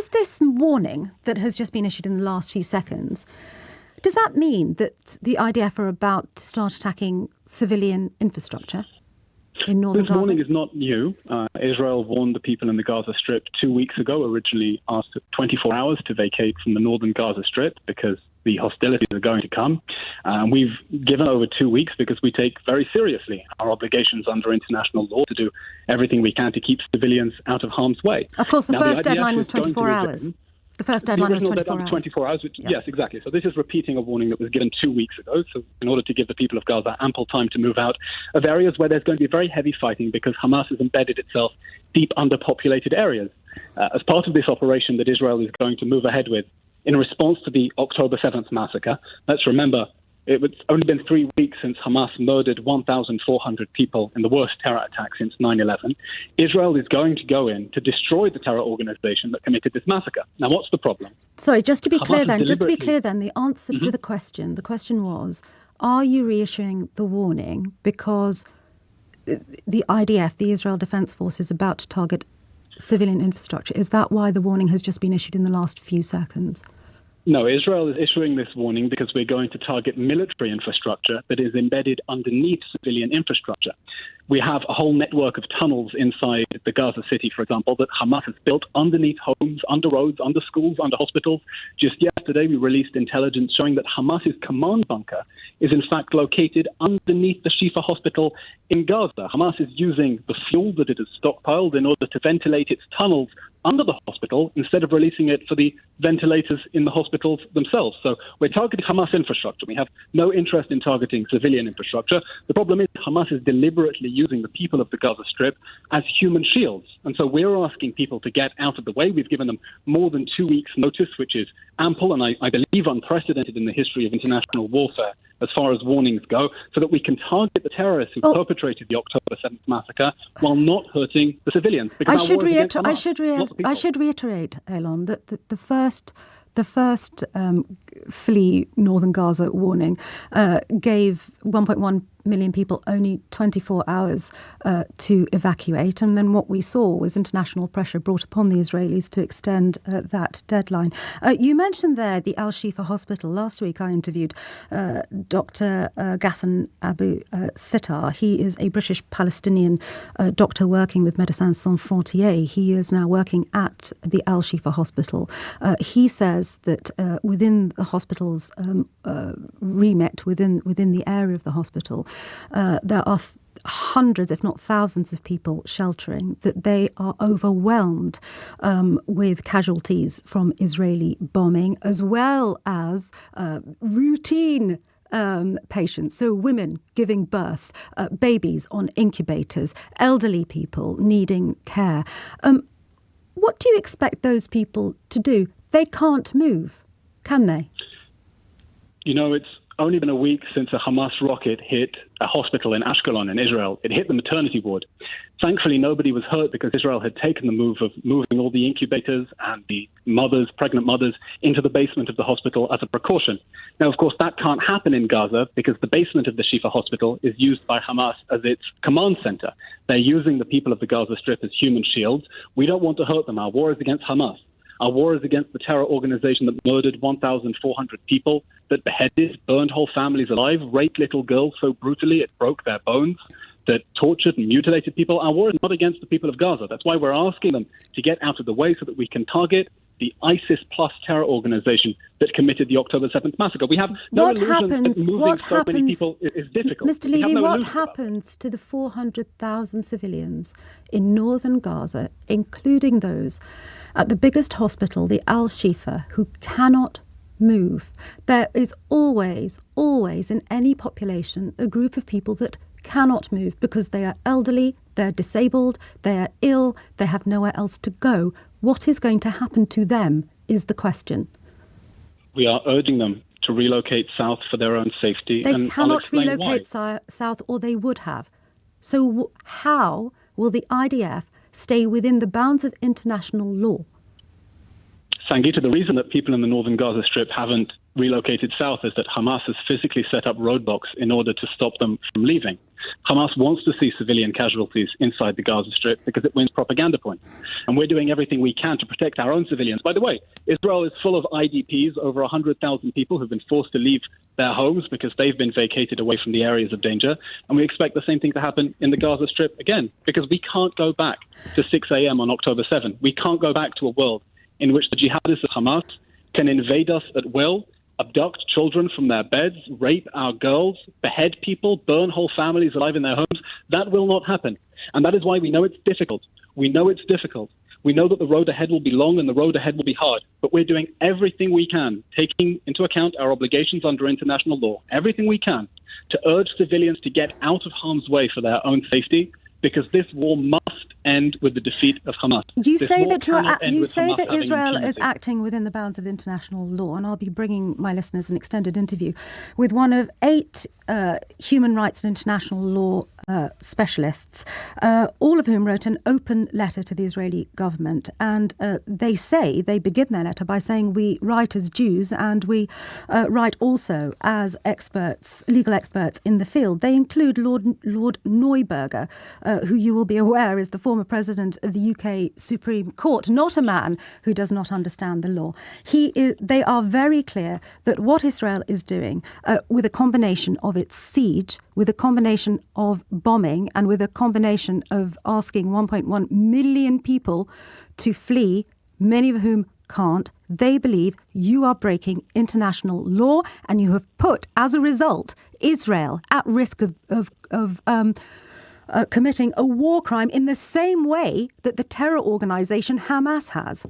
does this warning that has just been issued in the last few seconds, does that mean that the IDF are about to start attacking civilian infrastructure in northern Gaza? This warning is not new. Israel warned the people in the Gaza Strip 2 weeks ago, originally asked 24 hours to vacate from the northern Gaza Strip because the hostilities are going to come. We've given over 2 weeks because we take very seriously our obligations under international law to do everything we can to keep civilians out of harm's way. Of course, the first deadline was 24 hours. The first deadline was 24 hours. Yes, exactly. So this is repeating a warning that was given 2 weeks ago. So in order to give the people of Gaza ample time to move out of areas where there's going to be very heavy fighting because Hamas has embedded itself deep underpopulated areas. As part of this operation that Israel is going to move ahead with in response to the October 7th massacre, let's remember, it's only been 3 weeks since Hamas murdered 1,400 people in the worst terror attack since 9/11. Israel is going to go in to destroy the terror organization that committed this massacre. Now, what's the problem? Sorry, just to be clear then, the answer to the question was, are you reissuing the warning because the IDF, the Israel Defense Force, is about to target civilian infrastructure? Is that why the warning has just been issued in the last few seconds? No, Israel is issuing this warning because we're going to target military infrastructure that is embedded underneath civilian infrastructure. We have a whole network of tunnels inside the Gaza city, for example, that Hamas has built underneath homes, under roads, under schools, under hospitals. Just yesterday, we released intelligence showing that Hamas's command bunker is in fact located underneath the Shifa hospital in Gaza. Hamas is using the fuel that it has stockpiled in order to ventilate its tunnels under the hospital instead of releasing it for the ventilators in the hospitals themselves. So we're targeting Hamas infrastructure. We have no interest in targeting civilian infrastructure. The problem is Hamas is deliberately using the people of the Gaza Strip as human shields. And so we're asking people to get out of the way. We've given them more than 2 weeks' notice, which is ample and I believe unprecedented in the history of international warfare as far as warnings go, so that we can target the terrorists who perpetrated the October 7th massacre while not hurting the civilians. I should reiterate, Eylon, that the first flee northern Gaza warning gave 1.1 million people only 24 hours to evacuate. And then what we saw was international pressure brought upon the Israelis to extend that deadline. You mentioned there the Al-Shifa hospital. Last week I interviewed Dr. Ghassan Abu Sittar. He is a British Palestinian doctor working with Médecins Sans Frontières. He is now working at the Al-Shifa hospital. He says that within the hospital's remit, within the area of the hospital, there are hundreds, if not thousands of people sheltering, that they are overwhelmed with casualties from Israeli bombing, as well as routine patients, so women giving birth, babies on incubators, elderly people needing care. What do you expect those people to do? They can't move, can they? You know, it's only been a week since a Hamas rocket hit a hospital in Ashkelon in Israel. It hit the maternity ward. Thankfully, nobody was hurt because Israel had taken the move of moving all the incubators and the mothers, pregnant mothers, into the basement of the hospital as a precaution. Now, of course, that can't happen in Gaza because the basement of the Shifa hospital is used by Hamas as its command center. They're using the people of the Gaza Strip as human shields. We don't want to hurt them. Our war is against Hamas. Our war is against the terror organization that murdered 1,400 people, that beheaded, burned whole families alive, raped little girls so brutally it broke their bones, that tortured and mutilated people. Our war is not against the people of Gaza. That's why we're asking them to get out of the way so that we can target the ISIS-plus terror organization that committed the October 7th massacre. We have no illusion that moving so many people is difficult. Mr. Levy, what happens to the 400,000 civilians in northern Gaza, including those at the biggest hospital, the Al-Shifa, who cannot move? There is always in any population a group of people that cannot move because they are elderly, they're disabled, they are ill, they have nowhere else to go. What is going to happen to them is the question. We are urging them to relocate south for their own safety. They cannot relocate south, or they would have. So how will the IDF stay within the bounds of international law? Sangita, the reason that people in the northern Gaza Strip haven't relocated south is that Hamas has physically set up roadblocks in order to stop them from leaving. Hamas wants to see civilian casualties inside the Gaza Strip because it wins propaganda points. And we're doing everything we can to protect our own civilians. By the way, Israel is full of IDPs, over 100,000 people who've been forced to leave their homes because they've been vacated away from the areas of danger. And we expect the same thing to happen in the Gaza Strip again, because we can't go back to 6 a.m. on October 7th. We can't go back to a world in which the jihadists of Hamas can invade us at will, abduct children from their beds, rape our girls, behead people, burn whole families alive in their homes. That will not happen. And that is why we know it's difficult. We know it's difficult. We know that the road ahead will be long and the road ahead will be hard. But we're doing everything we can, taking into account our obligations under international law, everything we can to urge civilians to get out of harm's way for their own safety, because this war must end with the defeat of Hamas. You say that Israel is acting within the bounds of international law, and I'll be bringing my listeners an extended interview with one of 8 human rights and international law specialists, all of whom wrote an open letter to the Israeli government. And they begin their letter by saying we write as Jews and we write also as experts, legal experts in the field. They include Lord Neuberger, who you will be aware is the former president of the UK Supreme Court, not a man who does not understand the law. They are very clear that what Israel is doing, with a combination of its siege, with a combination of bombing, and with a combination of asking 1.1 million people to flee, many of whom can't, they believe you are breaking international law, and you have put, as a result, Israel at risk of committing a war crime in the same way that the terror organization Hamas has.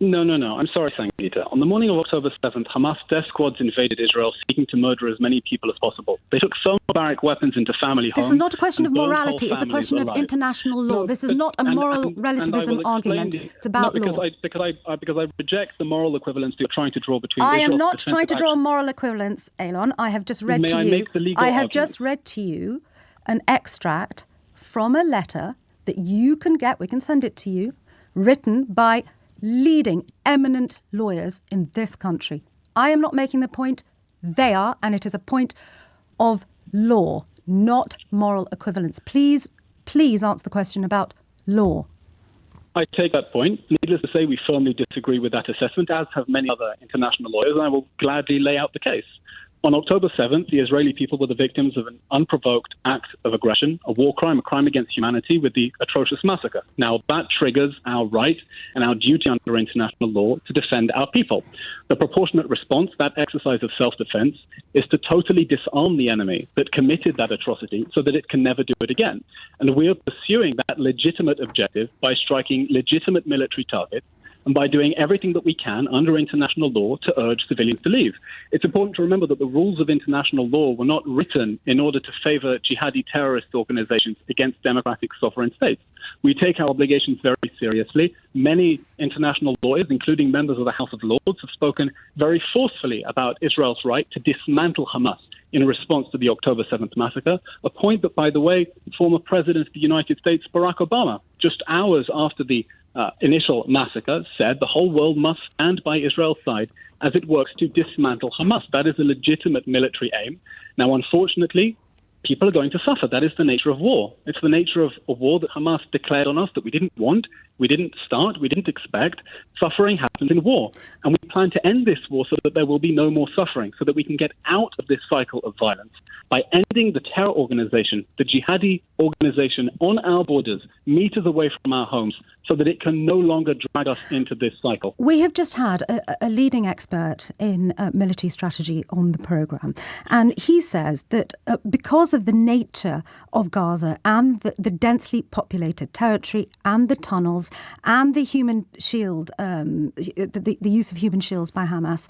No. I'm sorry, Sangita. On the morning of October 7th, Hamas death squads invaded Israel, seeking to murder as many people as possible. They took thermobaric weapons into family homes. This is not a question of morality. It's a question of international law. This is not a moral relativism argument. It's about law. Because I reject the moral equivalence you're trying to draw between I Israel's am not trying to draw moral equivalence, Eylon. I have just read just read to you an extract from a letter that you can get, we can send it to you, written by leading eminent lawyers in this country. I am not making the point, they are, and it is a point of law, not moral equivalence. Please answer the question about law. I take that point. Needless to say, we firmly disagree with that assessment, as have many other international lawyers, and I will gladly lay out the case. On October 7th, the Israeli people were the victims of an unprovoked act of aggression, a war crime, a crime against humanity with the atrocious massacre. Now, that triggers our right and our duty under international law to defend our people. The proportionate response, that exercise of self-defense, is to totally disarm the enemy that committed that atrocity so that it can never do it again. And we are pursuing that legitimate objective by striking legitimate military targets and by doing everything that we can under international law to urge civilians to leave. It's important to remember that the rules of international law were not written in order to favor jihadi terrorist organizations against democratic sovereign states. We take our obligations very seriously. Many international lawyers, including members of the House of Lords, have spoken very forcefully about Israel's right to dismantle Hamas in response to the October 7th massacre, a point that, by the way, former President of the United States, Barack Obama, just hours after the initial massacre, said the whole world must stand by Israel's side as it works to dismantle Hamas. That is a legitimate military aim. Now, unfortunately, people are going to suffer. That is the nature of war. It's the nature of a war that Hamas declared on us that we didn't want, we didn't start, we didn't expect. Suffering happens in war. And we plan to end this war so that there will be no more suffering, so that we can get out of this cycle of violence by ending the terror organization, the jihadi organization on our borders, meters away from our homes, so that it can no longer drag us into this cycle. We have just had a leading expert in military strategy on the programme, and he says that because of the nature of Gaza and the densely populated territory and the tunnels and the human shield, the use of human shields by Hamas,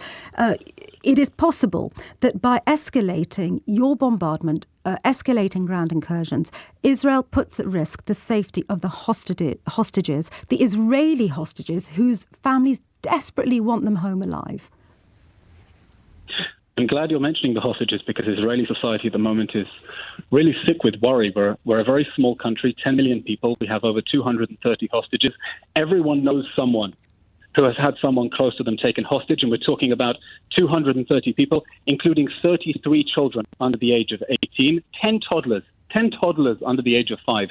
it is possible that by escalating your bombardment, escalating ground incursions, Israel puts at risk the safety of the hostages, the Israeli hostages, whose families desperately want them home alive. I'm glad you're mentioning the hostages, because Israeli society at the moment is really sick with worry. We're a very small country, 10 million people. We have over 230 hostages. Everyone knows someone who has had someone close to them taken hostage, and we're talking about 230 people, including 33 children under the age of 18, 10 toddlers under the age of 5.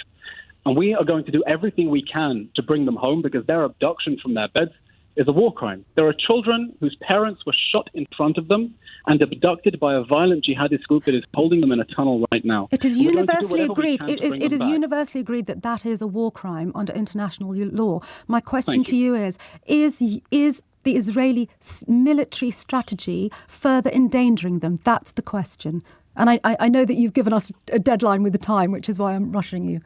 And we are going to do everything we can to bring them home, because their abduction from their beds is a war crime. There are children whose parents were shot in front of them and abducted by a violent jihadist group that is holding them in a tunnel right now. It is universally agreed. It is universally agreed that that is a war crime under international law. My question to you is the Israeli military strategy further endangering them? That's the question. And I know that you've given us a deadline with the time, which is why I'm rushing you.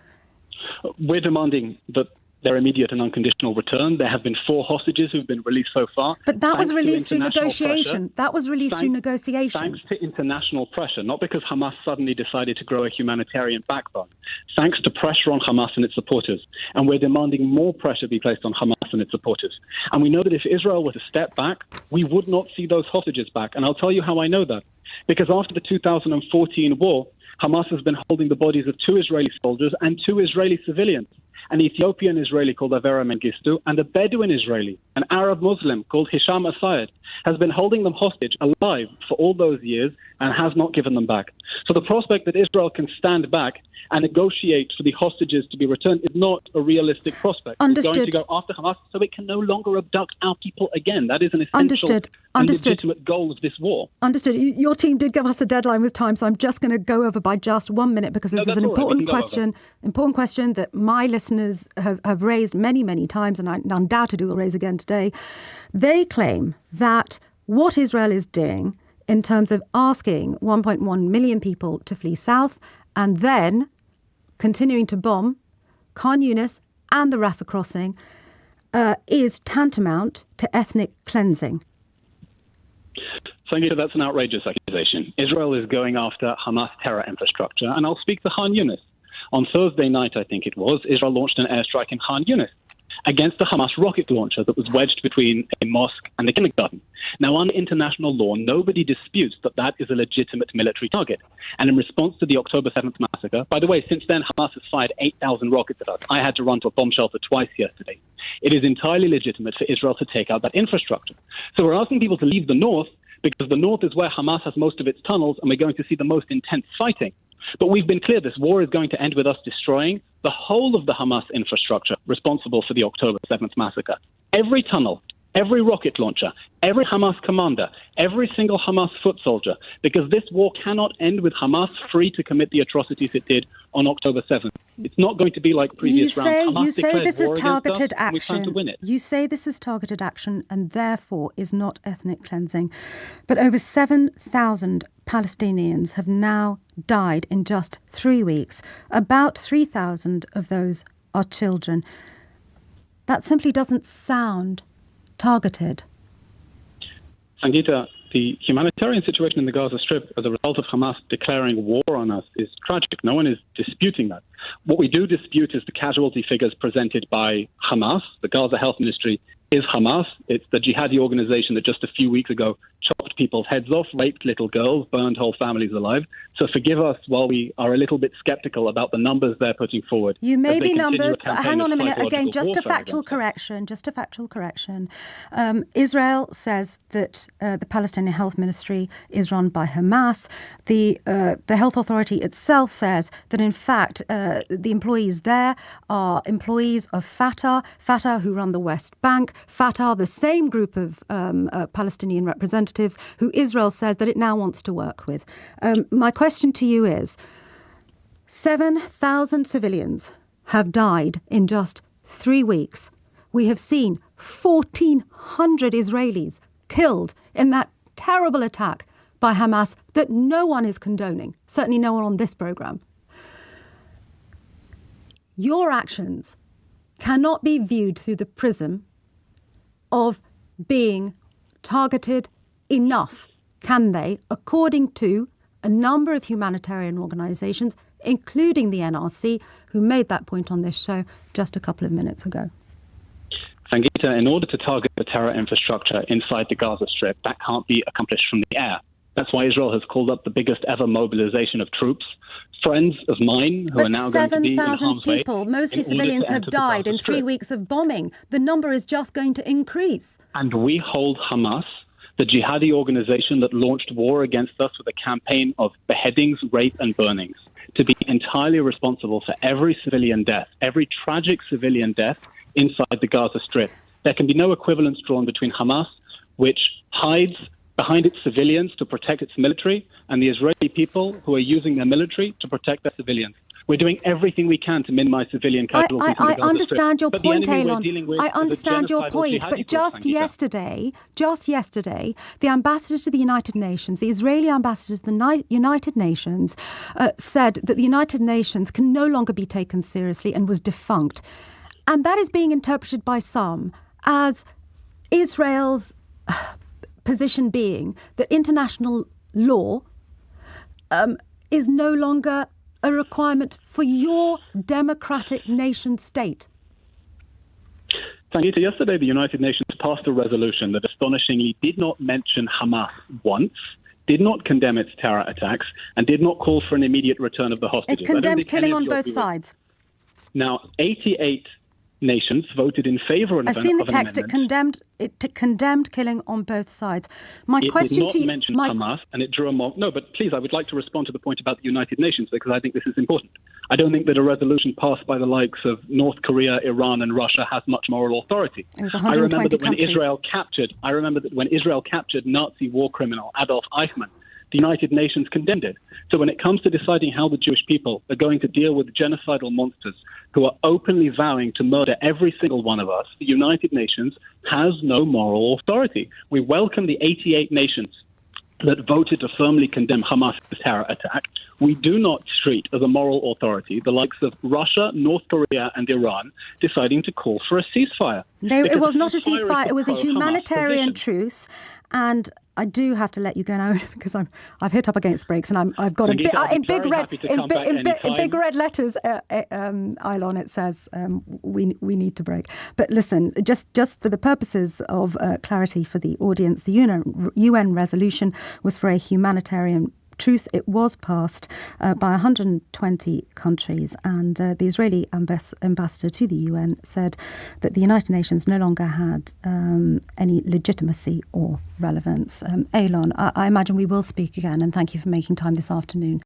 We're demanding that their immediate and unconditional return. There have been 4 hostages who've been released so far. But that was released through negotiation. Thanks to international pressure, not because Hamas suddenly decided to grow a humanitarian backbone. Thanks to pressure on Hamas and its supporters. And we're demanding more pressure be placed on Hamas and its supporters. And we know that if Israel were to step back, we would not see those hostages back. And I'll tell you how I know that. Because after the 2014 war, Hamas has been holding the bodies of 2 Israeli soldiers and 2 Israeli civilians. An Ethiopian Israeli called Avera Mengistu and a Bedouin Israeli, an Arab Muslim called Hisham Asayed, has been holding them hostage alive for all those years and has not given them back. So the prospect that Israel can stand back and negotiate for the hostages to be returned is not a realistic prospect. Understood. It's going to go after Hamas so it can no longer abduct our people again. That is an essential and legitimate goal of this war. Understood. Your team did give us a deadline with time, so I'm just going to go over by just 1 minute, because this is an important question that my listeners have raised many, many times, and I undoubtedly will raise again today. They claim that what Israel is doing in terms of asking 1.1 million people to flee south and then continuing to bomb Khan Yunis and the Rafah crossing is tantamount to ethnic cleansing. Sangita, that's an outrageous accusation. Israel is going after Hamas terror infrastructure, and I'll speak to Khan Yunis. On Thursday night, I think it was, Israel launched an airstrike in Khan Yunis against the Hamas rocket launcher that was wedged between a mosque and a kindergarten. Now, under international law, nobody disputes that that is a legitimate military target. And in response to the October 7th massacre, by the way, since then, Hamas has fired 8,000 rockets at us. I had to run to a bomb shelter twice yesterday. It is entirely legitimate for Israel to take out that infrastructure. So we're asking people to leave the north, because the north is where Hamas has most of its tunnels, and we're going to see the most intense fighting. But we've been clear this war is going to end with us destroying the whole of the Hamas infrastructure responsible for the October 7th massacre. Every tunnel, every rocket launcher, every Hamas commander, every single Hamas foot soldier, because this war cannot end with Hamas free to commit the atrocities it did on October 7th. It's not going to be like previous rounds. You say this is targeted action. We plan to win it. You say this is targeted action and therefore is not ethnic cleansing. But over 7,000 Palestinians have now died in just 3 weeks. About 3,000 of those are children. That simply doesn't sound targeted. Sangita, the humanitarian situation in the Gaza Strip as a result of Hamas declaring war on us is tragic. No one is disputing that. What we do dispute is the casualty figures presented by Hamas. The Gaza Health Ministry is Hamas. It's the jihadi organization that just a few weeks ago chopped people's heads off, raped little girls, burned whole families alive. So forgive us while we are a little bit skeptical about the numbers they're putting forward. You may be numbers, but hang on a minute. Again, just a factual correction. Israel says that the Palestinian Health Ministry is run by Hamas. The health authority itself says that, in fact, the employees there are employees of Fatah who run the West Bank. Fatah, the same group of Palestinian representatives who Israel says that it now wants to work with. My question to you is, 7,000 civilians have died in just 3 weeks. We have seen 1,400 Israelis killed in that terrible attack by Hamas that no one is condoning, certainly no one on this programme. Your actions cannot be viewed through the prism of being targeted enough, can they, according to a number of humanitarian organisations, including the NRC, who made that point on this show just a couple of minutes ago? Sangita, in order to target the terror infrastructure inside the Gaza Strip, that can't be accomplished from the air. That's why Israel has called up the biggest ever mobilization of troops. Friends of mine who are now going to be in harm's way. 7,000 people, mostly civilians, have died in 3 weeks of bombing. The number is just going to increase. And we hold Hamas, the jihadi organization that launched war against us with a campaign of beheadings, rape and burnings, to be entirely responsible for every civilian death, every tragic civilian death inside the Gaza Strip. There can be no equivalence drawn between Hamas, which hides behind its civilians to protect its military, and the Israeli people who are using their military to protect their civilians. We're doing everything we can to minimize civilian casualties. I understand your point, Eylon. I understand your point, but just yesterday, the ambassador to the United Nations, the Israeli ambassador to the United Nations, said that the United Nations can no longer be taken seriously and was defunct. And that is being interpreted by some as Israel's position being that international law is no longer a requirement for your democratic nation state. Sangita, yesterday the United Nations passed a resolution that astonishingly did not mention Hamas once, did not condemn its terror attacks, and did not call for an immediate return of the hostages. It condemned killing on both sides. Now, 88 nations voted in favour of an amendment. I've seen the text. It condemned killing on both sides. It did not mention Hamas, and it drew a mock. No, but please, I would like to respond to the point about the United Nations, because I think this is important. I don't think that a resolution passed by the likes of North Korea, Iran, and Russia has much moral authority. It was 120 countries. I remember that when Israel captured Nazi war criminal Adolf Eichmann, the United Nations condemned it. So when it comes to deciding how the Jewish people are going to deal with genocidal monsters who are openly vowing to murder every single one of us, the United Nations has no moral authority. We welcome the 88 nations that voted to firmly condemn Hamas' terror attack. We do not treat as a moral authority the likes of Russia, North Korea and Iran deciding to call for a ceasefire. No, it was not a ceasefire. It was a humanitarian truce. And I do have to let you go now because I've hit up against brakes and I've got in big red letters, Eylon, it says we need to break. But listen, just for the purposes of clarity for the audience, the UN resolution was for a humanitarian truce. It was passed by 120 countries, and the Israeli ambassador to the UN said that the United Nations no longer had any legitimacy or relevance. Eylon, I imagine we will speak again, and thank you for making time this afternoon.